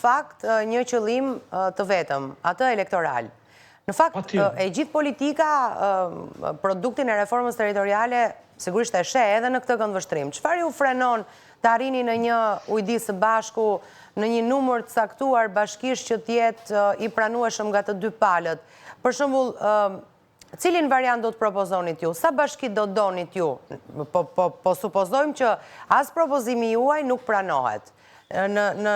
fakt një qëllim të vetëm, atë elektoral. Në fakt, e gjithë politika, produktin e reformës territoriale, sigurisht e sheh edhe në këtë këndvështrim. Çfarë ju frenon të arrini në një ujdi së bashku, në një numër të caktuar bashkisht që të jetë i pranueshëm nga të dy palët? Për shembull, cilin variant do të propozonit ju? Sa bashki do donit ju? Po supozojmë që as propozimi juaj nuk pranohet. Në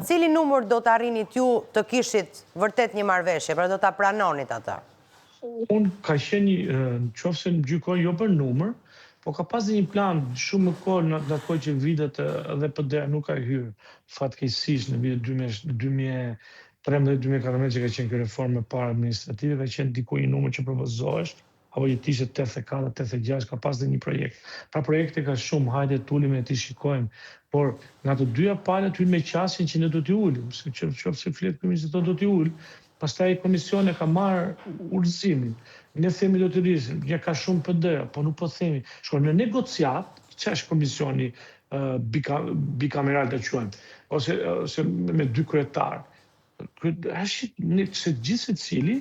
cili numër do të arrinit ju të kishit vërtet një marrëveshje, pra do të pranonit atë? Unë ka qenë në qoftë se në gjykoj jo për numër, po ka pas një plan shumë më kohë në ato që vitet edhe PD nuk ka hyrë fatkeqësisht në vitet 2013-2014 që ka qenë kjo reformë e parë administrative, ka qenë diku një numër që propozohesh, apo që t'ishte 84, 86, ka pas dhe një projekt. Pra projekte ka shumë, hajde t'ulim e t'i shikojmë, por nga të dyja palët hynë me qasjen që ne do t'i ulim, se qoftë se fletë këmis e do t'i ulim, pastaj komisione ka marrë urëzimin, ne themi do t'i rrisim, ja ka shumë PD, po nuk po themi, shko në negociat, që është komisioni bikameral të quajmë, ose me dy kryetarë, se gjithë se cili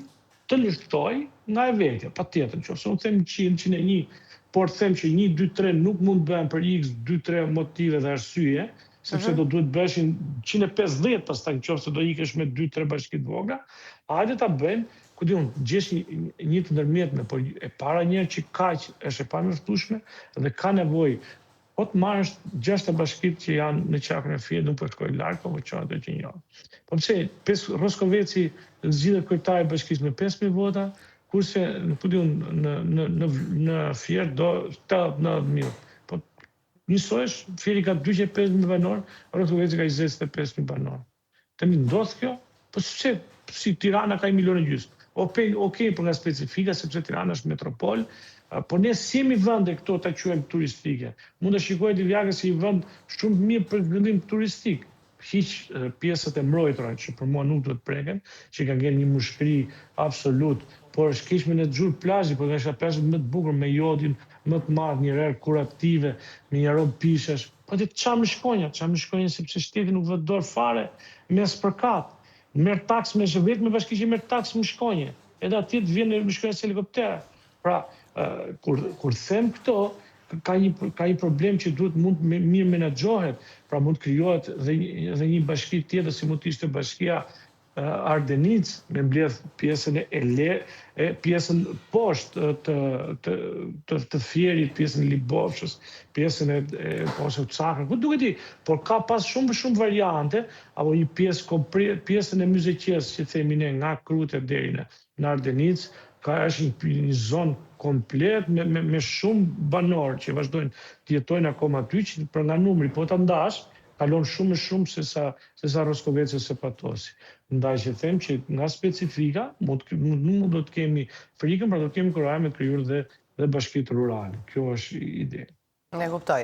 të lështoj nga e vetja, pa tjetër, që ose unë them 101, por them që 1, 2, 3 nuk mund të bëhen për x 2-3 motive dhe arsye, sepse do duhet bëshin 150 pastaj në qoftë se do ikesh me 2-3 bashkit vogla, hajde ta bëjmë, ku di unë, gjesh një të ndërmjetme, por e para njerë që kaq është e pamjaftueshme dhe ka nevojë po të marrësh 6 bashkit që janë në qakën e fije, nuk po shkoj larg, po çon ato që janë. Po pse Roskoveci zgjidhet kryetari i bashkisë me 5000 vota, kurse në Fier do 89.000. Po njësojsh, Fieri ka 250.000 banor, Roskoveci ka 25.000 banor. Tani ndodh kjo, po si Tirana ka 1,5 milion. Okej, për nga specifika, sepse Tirana është metropol, por ne si jemi vende këto ta quajmë turistike. Mund të shikojë Divjaka si një vend shumë mirë për zhvillim turistik. Hiq pjesët e mbrojtura që për mua nuk do të preken, që ka ngel një mushkëri absolut, por është keq me në xhur plazhi, por është plazhet më të bukur me jodin, më të madh, një rreth kurative, me një rob pishesh. Po ti çam në shkonja sepse shteti nuk vë dorë fare mes përkat. Merr taks me vetëm me bashkë që merr taks më shkonje. Edhe atje të vjen në shkonja se helikopter. Pra, kur them këto, ka një problem që duhet mund mirë menaxhohet, pra mund krijohet dhe një bashki tjetër si mund të ishte bashkia Ardenic, me mbledh pjesën pjesën poshtë të Fierit, pjesën e Libofshës, pjesën e poshtë të Çakër, ku duket ti, por ka pas shumë variante, apo një pjesën e Myzeqes, që themi ne, nga Krute deri në Ardenic, ka është një zonë komplet me shumë banorë që vazhdojnë të jetojnë akoma aty, që për nga numri, po të ndash, kalon shumë më shumë se sa Roskoveci ose Patosi. Ndaj që them që nga specifika, nuk do të kemi frikën, pra do të kemi kurajë me krijuar dhe bashkitë rurale. Kjo është ide. Ne kuptoj.